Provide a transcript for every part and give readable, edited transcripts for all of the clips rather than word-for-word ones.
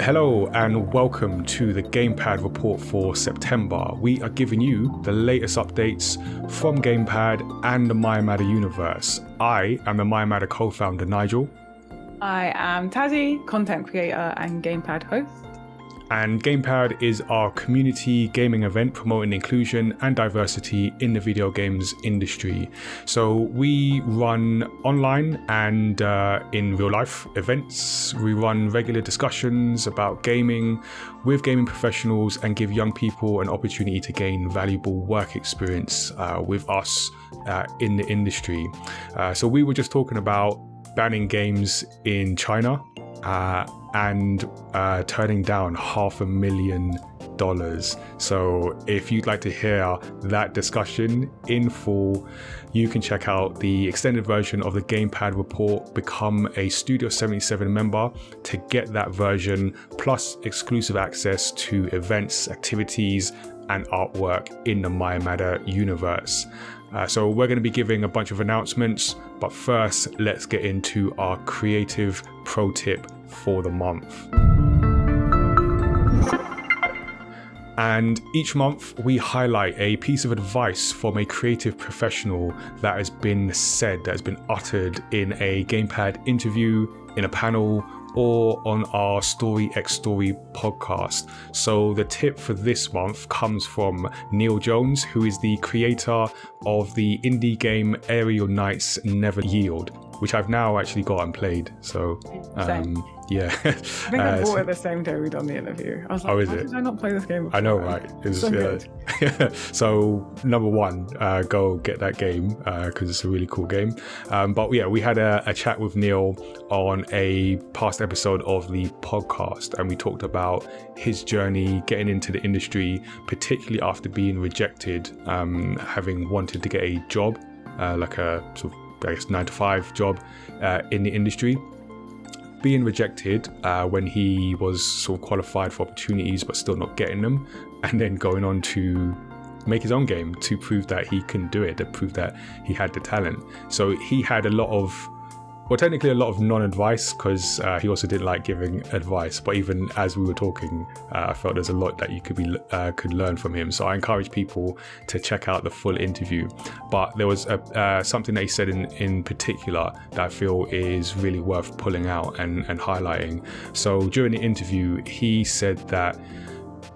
Hello and welcome to the GamePad Report for September. We are giving you the latest updates from GamePad and the mayamada universe. I am the mayamada co-founder Nigel. I am Tazziii, content creator and GamePad host. And GamePad is our community gaming event promoting inclusion and diversity in the video games industry. So we run online and in real life events. We run regular discussions about gaming with gaming professionals and give young people an opportunity to gain valuable work experience with us in the industry. So we were just talking about banning games in China and turning down $500,000. So if you'd like to hear that discussion in full, you can check out the extended version of the GamePad Report. Become a Studio 77 member to get that version, plus exclusive access to events, activities, and artwork in the mayamada universe. So we're going to be giving a bunch of announcements, but first let's get into our creative pro tip for the month. And each month we highlight a piece of advice from a creative professional that has been said, that has been uttered in a GamePad interview, in a panel, or on our Story X Story podcast. So the tip for this month comes from Neil Jones, who is the creator of the indie game Aerial Knights Never Yield, which I've now actually got and played. So yeah. I think I bought it the same day we done the interview. I was like, why did I not play this game before? I know, right? It was so good. So number one, go get that game because it's a really cool game. But yeah, we had a chat with Neil on a past episode of the podcast, and we talked about his journey getting into the industry, particularly after being rejected, having wanted to get a job, like a sort of, I guess, 9-to-5 job in the industry. Being rejected when he was sort of qualified for opportunities but still not getting them, and then going on to make his own game to prove that he can do it, to prove that he had the talent. So he had technically a lot of non-advice, because he also didn't like giving advice, but even as we were talking, I felt there's a lot that you could learn from him. So I encourage people to check out the full interview. But there was something that he said in particular that I feel is really worth pulling out and highlighting. So during the interview, he said that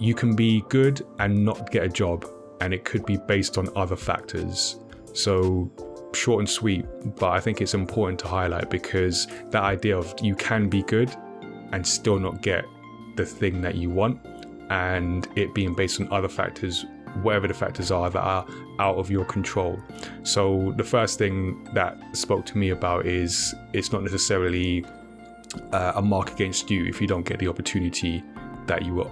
you can be good and not get a job, and it could be based on other factors. So short and sweet, but I think it's important to highlight, because that idea of you can be good and still not get the thing that you want, and it being based on other factors, whatever the factors are that are out of your control. So the first thing that spoke to me about is it's not necessarily a mark against you if you don't get the opportunity that you were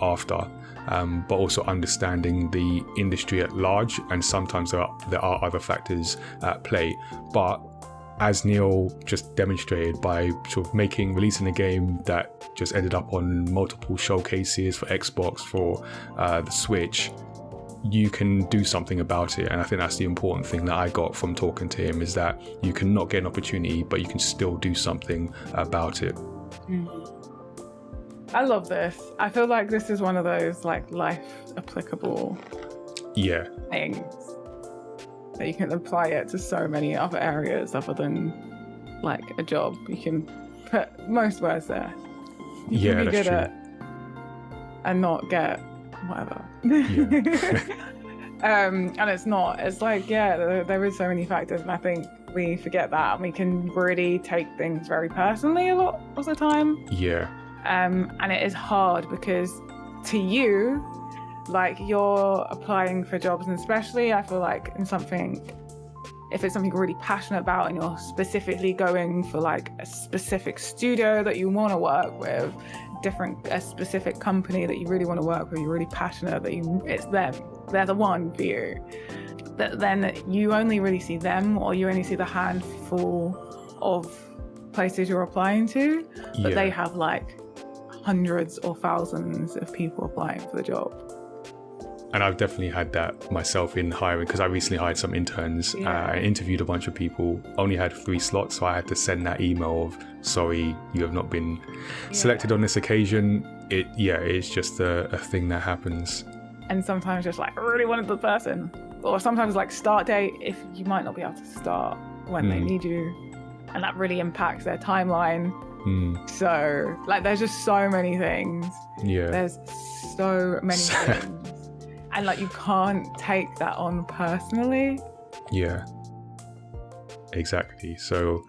after. But also understanding the industry at large, and sometimes there are other factors at play. But as Neil just demonstrated by sort of releasing a game that just ended up on multiple showcases for Xbox, for the Switch, you can do something about it. And I think that's the important thing that I got from talking to him, is that you can not get an opportunity, but you can still do something about it. I love this. I feel like this is one of those like life applicable things that you can apply it to so many other areas other than like a job. You can put most words there. You can be good at and not get whatever. And it's like, there is so many factors, and I think we forget that, and we can really take things very personally a lot of the time. And it is hard, because to you, like, you're applying for jobs, and especially I feel like if it's something you're really passionate about, and you're specifically going for like a specific studio that you want to work with, a specific company that you really want to work with, you're really passionate it's them, they're the one for you, that then you only really see them, or you only see the handful of places you're applying to, but they have like hundreds or thousands of people applying for the job. And I've definitely had that myself in hiring, because I recently hired some interns. I interviewed a bunch of people, only had 3 slots, so I had to send that email of, sorry, you have not been selected on this occasion. It's just a thing that happens. And sometimes just like, I really wanted the person. Or sometimes like start date, if you might not be able to start when they need you. And that really impacts their timeline. So like there's just so many things. There's so many things. And like you can't take that on personally. Yeah, exactly. So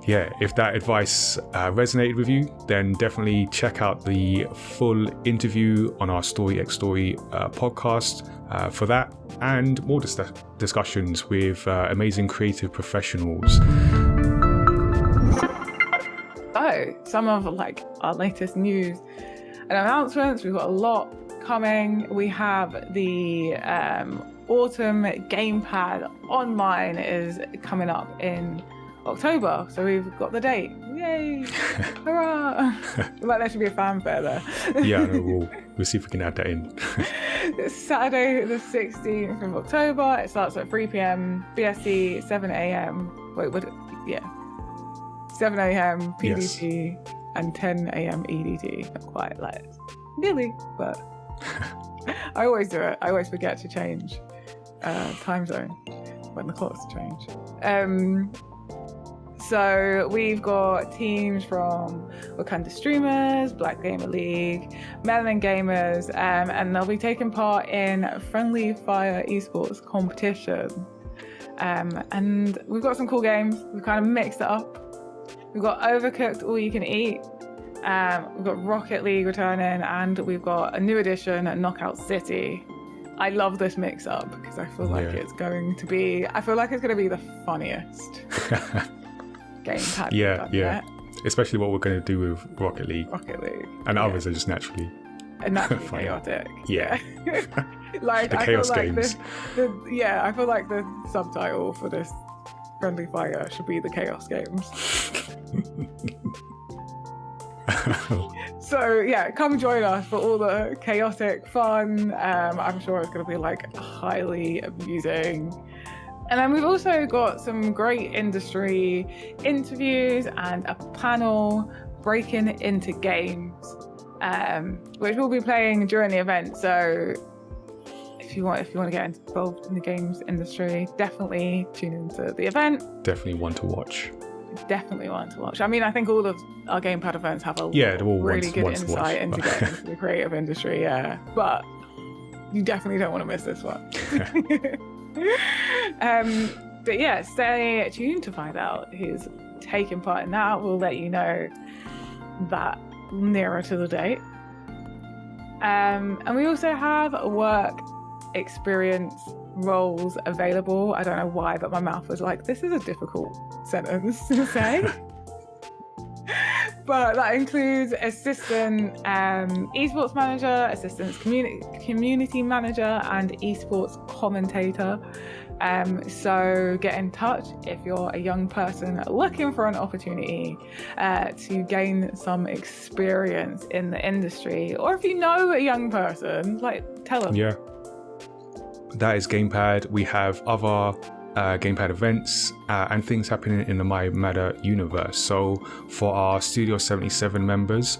yeah, if that advice resonated with you, then definitely check out the full interview on our Story X Story podcast for that, and more discussions with amazing creative professionals. So some of like our latest news and announcements, we've got a lot coming. We have the autumn GamePad Online is coming up in October, so we've got the date. Yay! Hurrah! Like there should be a fanfare there. We'll see if we can add that in. It's Saturday the 16th of October. It starts at 3 p.m. BST, 7 a.m. 7 a.m. PDT and 10 a.m. EDT. Not quite like nearly, but I always do it. I always forget to change time zone when the clocks change. So we've got teams from Wakanda Streamers, Black Gamer League, Melanin Gamers, and they'll be taking part in Friendly Fire esports competition. And we've got some cool games. We've kind of mixed it up. We've got Overcooked All You Can Eat. We've got Rocket League returning, and we've got a new edition, Knockout City. I love this mix-up because I feel like it's going to be the funniest GamePad. Yeah. Especially what we're going to do with Rocket League. And others are just naturally chaotic. Yeah. Like the chaos games. I feel like the subtitle for this Friendly Fire should be the chaos games. So yeah, come join us for all the chaotic fun. I'm sure it's going to be like highly amusing. And then we've also got some great industry interviews and a panel breaking into games, which we'll be playing during the event. So if you want to get involved in the games industry, definitely tune into the event. Definitely one to watch. I mean, I think all of our GamePad events have a really good insight into getting into the creative industry, but you definitely don't want to miss this one. But yeah, stay tuned to find out who's taking part in that. We'll let you know that nearer to the date. And we also have work experience roles available. I don't know why, but my mouth was like, this is a difficult sentence to say. But that includes assistant esports manager, assistant community manager, and esports commentator. So get in touch if you're a young person looking for an opportunity to gain some experience in the industry, or if you know a young person, like tell them. Yeah. That is GamePad. We have other GamePad events and things happening in the mayamada universe. So for our Studio 77 members,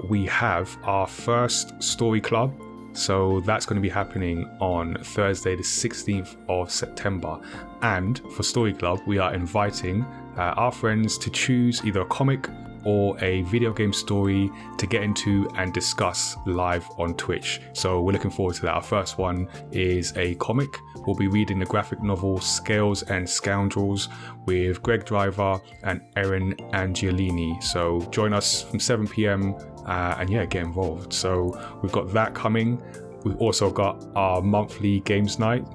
we have our first story club. So that's going to be happening on Thursday the 16th of September. And for Story Club, we are inviting our friends to choose either a comic or a video game story to get into and discuss live on Twitch. So we're looking forward to that. Our first one is a comic. We'll be reading the graphic novel Scales and Scoundrels with Greg Driver and Erin Angiolini. So join us from 7 p.m. And get involved. So we've got that coming. We've also got our monthly games night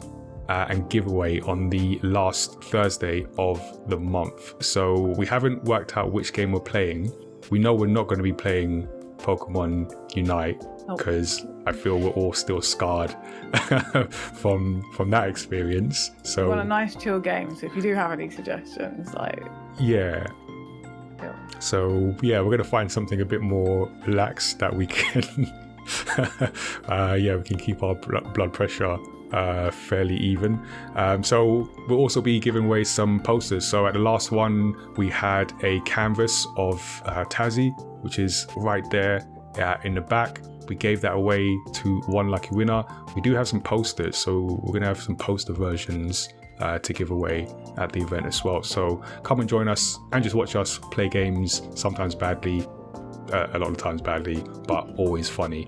and giveaway on the last Thursday of the month. So we haven't worked out which game we're playing. We know we're not going to be playing Pokemon Unite because I feel we're all still scarred from that experience. So we want a nice chill game. So if you do have any suggestions, So we're going to find something a bit more relaxed that we can We can keep our blood pressure fairly even. So we'll also be giving away some posters. So at the last one, we had a canvas of Tazziii, which is right there in the back. We gave that away to one lucky winner. We do have some posters, so we're gonna have some poster versions to give away at the event as well. So come and join us and just watch us play games, sometimes badly, a lot of times badly, but always funny.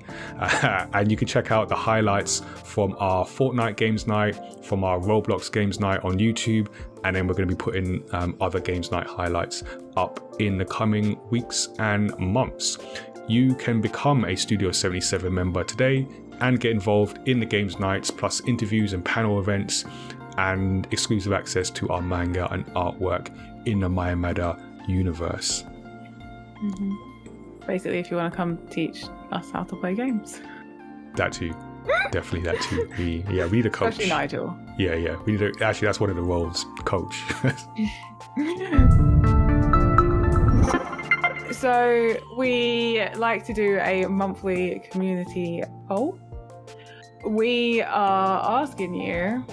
And you can check out the highlights from our Fortnite Games Night, from our Roblox Games Night on YouTube, and then we're going to be putting other Games Night highlights up in the coming weeks and months. You can become a Studio 77 member today and get involved in the Games Nights, plus interviews and panel events, and exclusive access to our manga and artwork in the Mayamada universe. Mm-hmm. Basically, if you want to come teach us how to play games. That too. Definitely that too. We need a coach. Especially Nigel. Yeah. We need actually, that's one of the roles, coach. So we like to do a monthly community poll. We are asking you,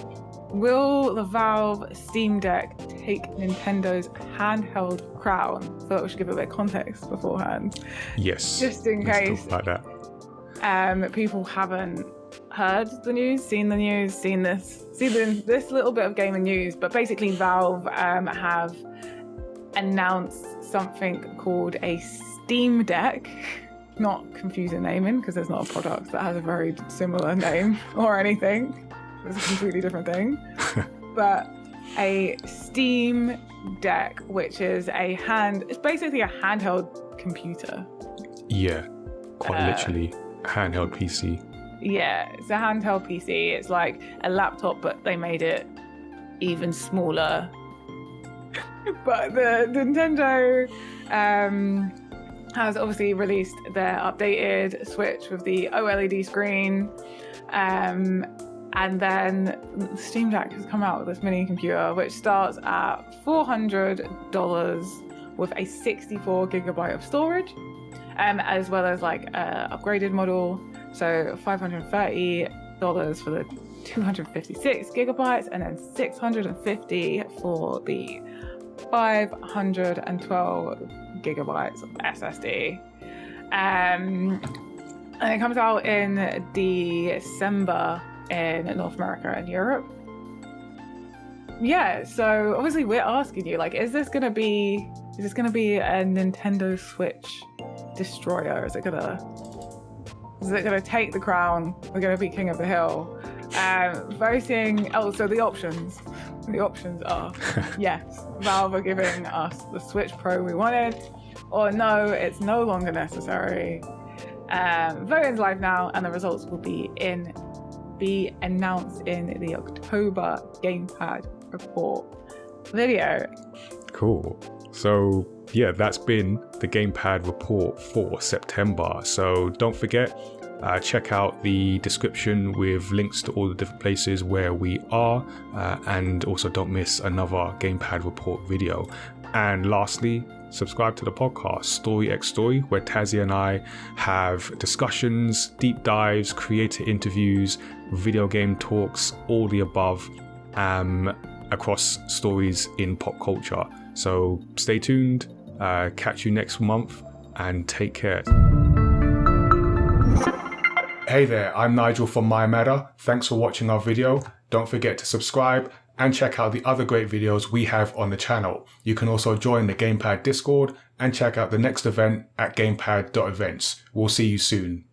will the Valve Steam Deck take Nintendo's handheld crown? I thought we should give a bit of context beforehand. Yes. Just in case talk about that. People haven't heard the news, seen the news, seen this little bit of gaming news. But basically, Valve have announced something called a Steam Deck. Not confusing naming, because there's not a product that has a very similar name or anything. It's a completely different thing. But a Steam Deck, which is it's basically a handheld computer. Yeah, quite literally a handheld PC. Yeah, it's a handheld PC. It's like a laptop, but they made it even smaller. But the Nintendo has obviously released their updated Switch with the OLED screen. And then the Steam Deck has come out with this mini computer, which starts at $400 with a 64 gigabyte of storage, as well as like an upgraded model. So $530 for the 256 gigabytes, and then $650 for the 512 gigabytes of SSD. And it comes out in December in North America and Europe. Yeah, so obviously we're asking you, like, is this gonna be a Nintendo Switch destroyer? Is it gonna take the crown? We're gonna be king of the hill. Voting. So the options are yes, Valve are giving us the Switch Pro we wanted, or no, it's no longer necessary. Voting's live now, and the results will be announced in the October GamePad Report video. Cool. So yeah, that's been the GamePad Report for September. So don't forget, check out the description with links to all the different places where we are, and also don't miss another GamePad Report video. And lastly, subscribe to the podcast Story X Story, where Tazziii and I have discussions, deep dives, creator interviews, video game talks, all the above, across stories in pop culture. So stay tuned, catch you next month, and take care. Hey there, I'm Nigel from mayamada. Thanks for watching our video. Don't forget to subscribe and check out the other great videos we have on the channel. You can also join the GamePad Discord and check out the next event at gamepad.events. We'll see you soon.